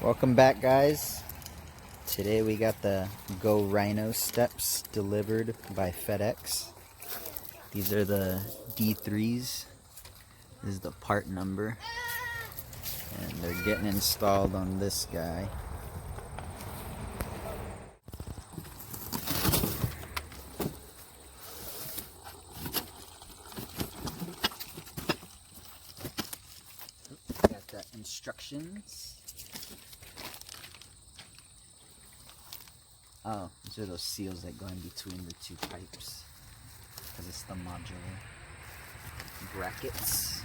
Welcome back, guys. Today we got the GoRhino steps delivered by FedEx. These are the D3s. This is the part number. And they're getting installed on this guy. Got the instructions. Oh, these are those seals that go in between the two pipes, because it's the modular brackets.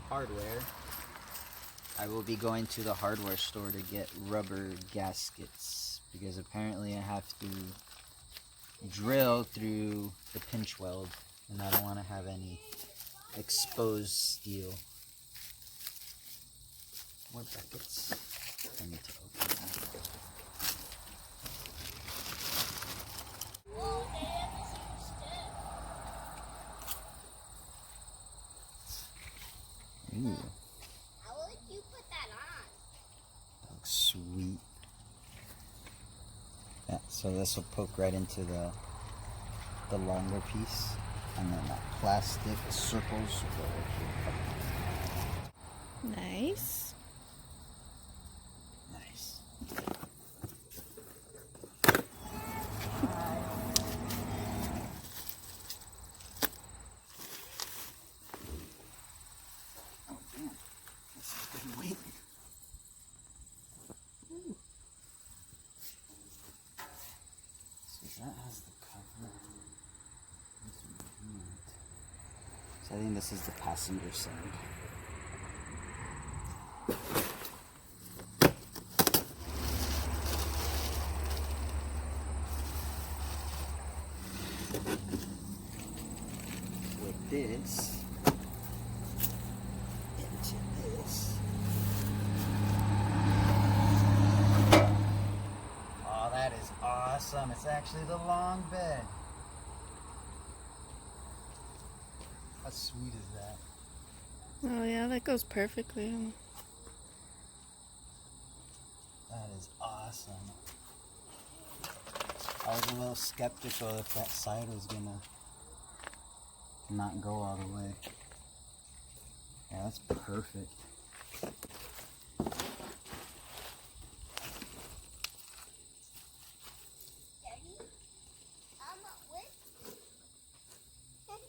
Hardware. I will be going to the hardware store to get rubber gaskets, because apparently I have to drill through the pinch weld, and I don't want to have any exposed steel. More brackets. I need to open that. Ooh. How would you put that on? That looks sweet. Yeah, so this will poke right into the longer piece, and then that plastic circles will go right here. Nice. Nice. Oh damn, this is good weight. So that has the cover. So I think this is the passenger side. With this, into this. Oh, that is awesome. It's actually the long bed. How sweet is that? Oh yeah, that goes perfectly. That is awesome. I was a little skeptical if that side was gonna not go all the way. Yeah, that's perfect. Daddy? What?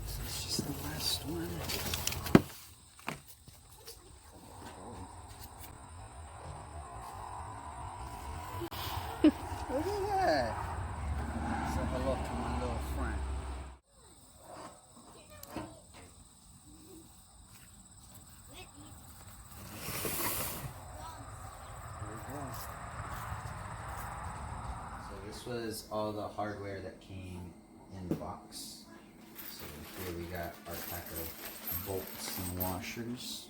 This is just the last one. Look at that. Say hello to my little friend. So this was all the hardware that came in the box. So here we got our pack of bolts and washers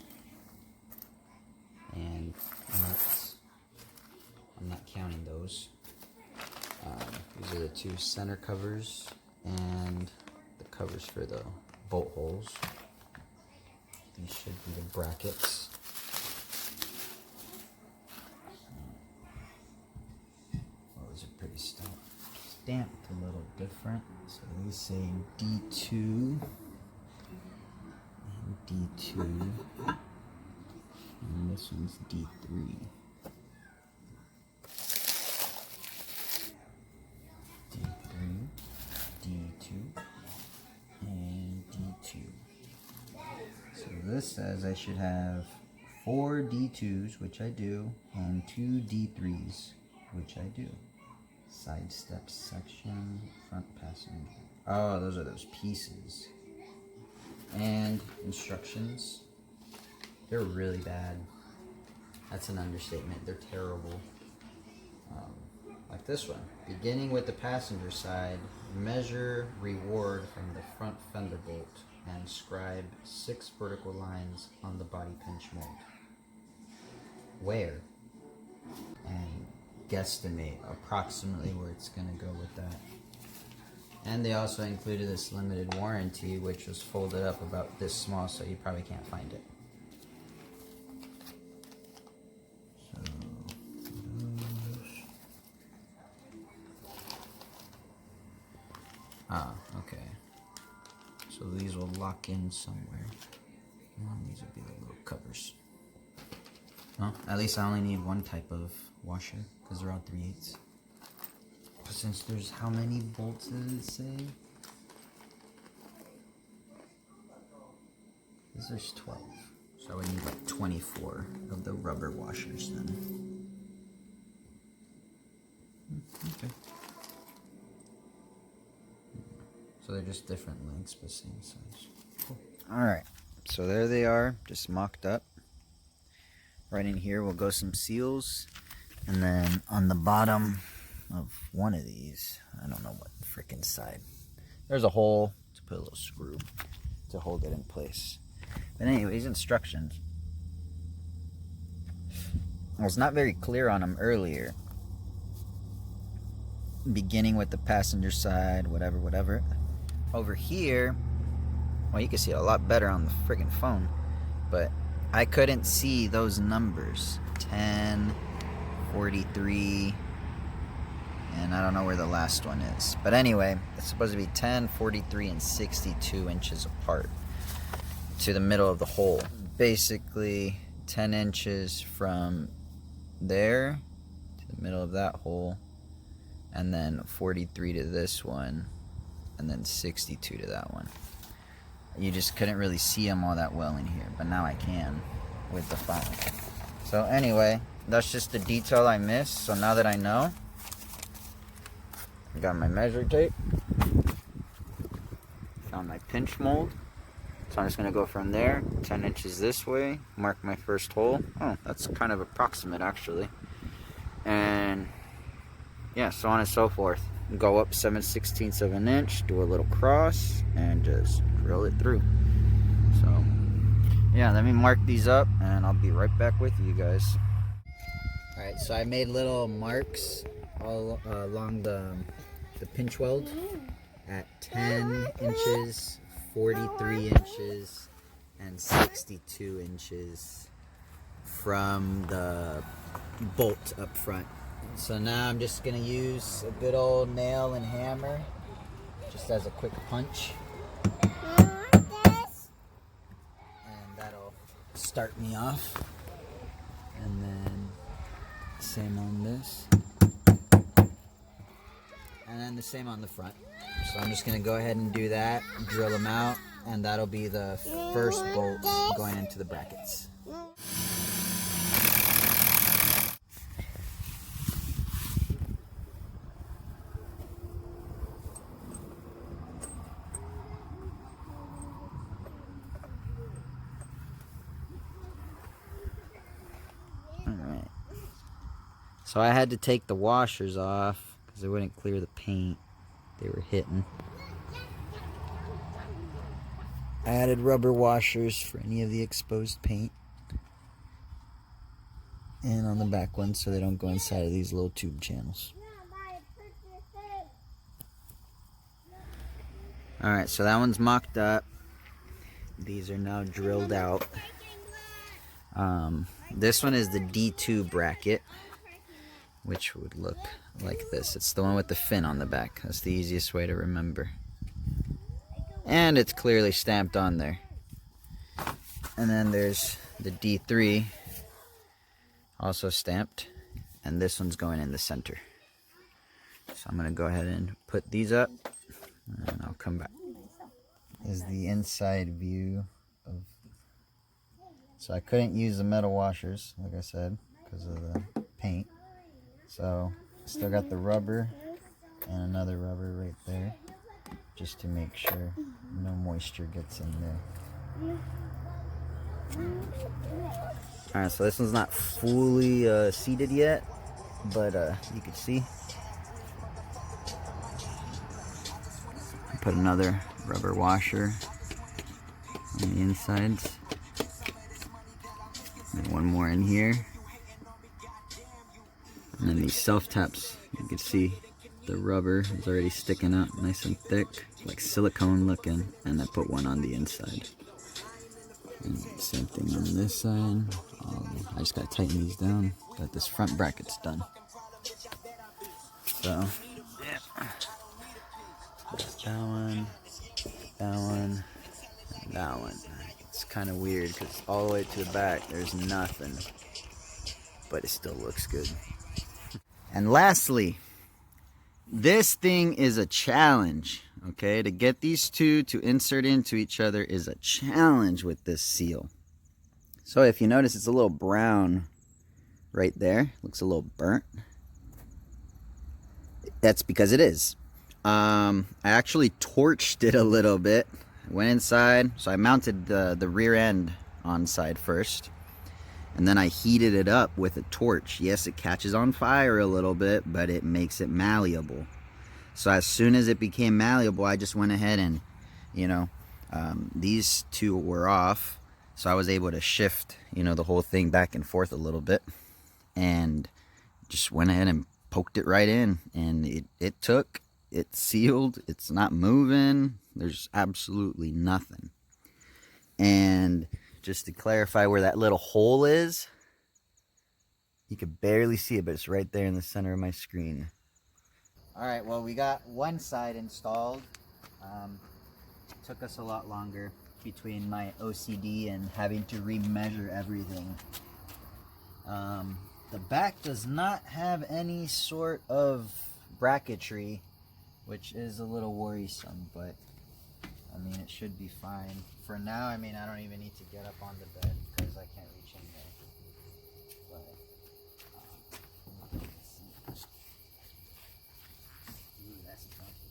and nuts. I'm not counting those. These are the two center covers and the covers for the bolt holes. These should be the brackets. Oh, those are pretty stamped a little different. So these say D2 and D2, and this one's D3. D3, D2, and D2. So this says I should have 4 D2s, which I do, and 2 D3s, which I do. Side step section, front passenger. Oh, those are those pieces. And instructions. They're really bad. That's an understatement. They're terrible. Like this one. Beginning with the passenger side, measure reward from the front fender bolt and scribe 6 vertical lines on the body pinch mold. Where? And guesstimate approximately where it's going to go with that. And they also included this limited warranty, which was folded up about this small, so you probably can't find it. So, okay. So these will lock in somewhere. And these will be the little covers. Well, at least I only need one type of washer, because they're all 3/8. Since there's, how many bolts does it say? There's 12. So I would need like 24 of the rubber washers then. Okay. So they're just different lengths but same size. Cool. Alright, so there they are, just mocked up. Right in here will go some seals, and then on the bottom of one of these, I don't know what freaking side, there's a hole to put a little screw to hold it in place. But anyways, instructions. I was not very clear on them earlier. Beginning with the passenger side, whatever. Over here, well, you can see it a lot better on the friggin' phone, but I couldn't see those numbers. 10, 43, and I don't know where the last one is. But anyway, it's supposed to be 10, 43, and 62 inches apart to the middle of the hole. Basically, 10 inches from there to the middle of that hole, and then 43 to this one, and then 62 to that one. You just couldn't really see them all that well in here, but now I can with the phone. So anyway, that's just the detail I missed. So now that I know, I got my measure tape, found my pinch mold. So I'm just gonna go from there, 10 inches this way, mark my first hole. Oh, that's kind of approximate actually. And yeah, so on and so forth. Go up 7/16 of an inch, do a little cross, and just drill it through. So yeah, let me mark these up and I'll be right back with you guys. Alright, so I made little marks all along the pinch weld at 10 inches, 43 inches, and 62 inches from the bolt up front. So now I'm just gonna use a good old nail and hammer just as a quick punch. And that'll start me off. And then same on this. And then the same on the front. So I'm just gonna go ahead and do that, drill them out, and that'll be the first bolt going into the brackets. Alright. So I had to take the washers off because they wouldn't clear the paint they were hitting. I added rubber washers for any of the exposed paint. And on the back ones so they don't go inside of these little tube channels. Alright, so that one's mocked up. These are now drilled out. This one is the D2 bracket, which would look like this. It's the one with the fin on the back. That's the easiest way to remember. And it's clearly stamped on there. And then there's the D3, also stamped, and this one's going in the center. So I'm going to go ahead and put these up, and I'll come back. Is the inside view of... So I couldn't use the metal washers, like I said, because of the paint. So still got the rubber and another rubber right there, just to make sure no moisture gets in there. Alright, so this one's not fully seated yet, but you can see. Put another rubber washer on the insides. And one more in here. And then these self-taps, you can see The rubber is already sticking up nice and thick, like silicone looking, and I put one on the inside. And same thing on this side. I just gotta tighten these down. Got this front bracket's done. So, yeah. That one, that one, and that one. It's kind of weird because all the way to the back there's nothing, but it still looks good. And lastly, this thing is a challenge, okay? To get these two to insert into each other is a challenge with this seal. So if you notice, it's a little brown right there. Looks a little burnt. That's because it is. I actually torched it a little bit. Went inside, so I mounted the rear end on side first. And then I heated it up with a torch. Yes, it catches on fire a little bit, but it makes it malleable. So as soon as it became malleable, I just went ahead and, you know, these two were off. So I was able to shift, you know, the whole thing back and forth a little bit. And just went ahead and poked it right in. And it took, it sealed, it's not moving. There's absolutely nothing. And just to clarify where that little hole is, you can barely see it, but it's right there in the center of my screen. All right, well, we got one side installed. Took us a lot longer between my OCD and having to remeasure everything. The back does not have any sort of bracketry, which is a little worrisome, but I mean, it should be fine. For now, I mean, I don't even need to get up on the bed because I can't reach in there. But, let's see. Ooh, that's funky.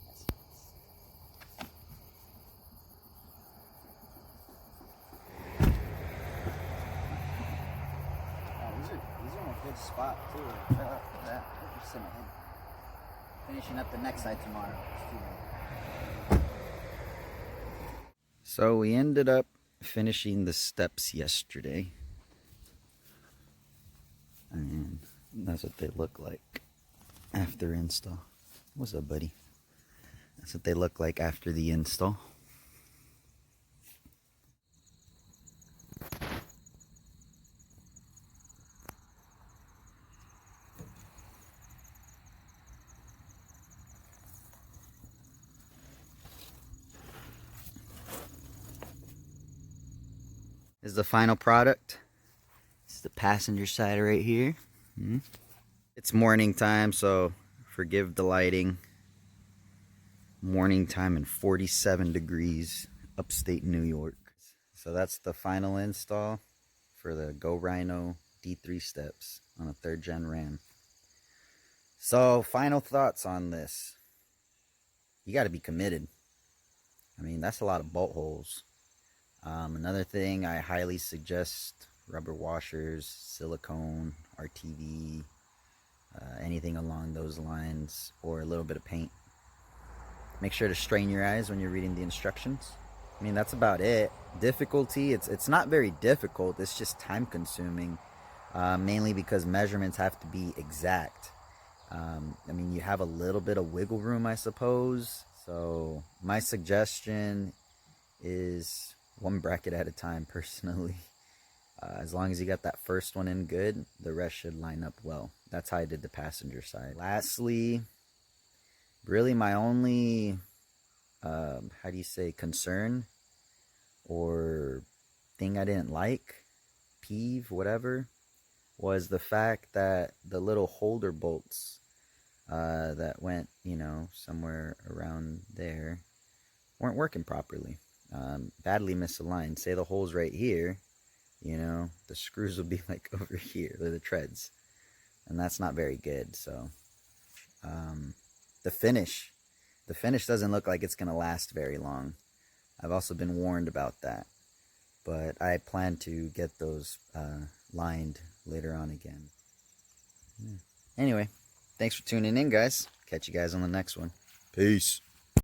That's nice. Oh, these are in a good spot too. Look at that. Just in my head. Finishing up the next side tomorrow. It's too bad. So we ended up finishing the steps yesterday, and that's what they look like after install. What's up, buddy? That's what they look like after the install. This is the final product. It's the passenger side right here. It's morning time, so forgive the lighting. Morning time and 47 degrees, upstate New York. So that's the final install for the GoRhino D3 steps on a 3rd gen Ram. So final thoughts on this. You got to be committed. I mean, that's a lot of bolt holes. Another thing, I highly suggest rubber washers, silicone, RTV, anything along those lines, or a little bit of paint. Make sure to strain your eyes when you're reading the instructions. I mean, that's about it. Difficulty, it's not very difficult, it's just time consuming, mainly because measurements have to be exact. I mean, you have a little bit of wiggle room, I suppose. So my suggestion is one bracket at a time, personally. As long as you got that first one in good, the rest should line up well. That's how I did the passenger side. Lastly, really my only, concern or thing I didn't like, peeve, whatever, was the fact that the little holder bolts that went, you know, somewhere around there weren't working properly. Badly misaligned. Say the hole's right here, you know, the screws will be like over here, they're the treads, and that's not very good. So the finish doesn't look like it's gonna last very long. I've also been warned about that, but I plan to get those lined later on again. Anyway, thanks for tuning in, guys. Catch you guys on the next one. Peace.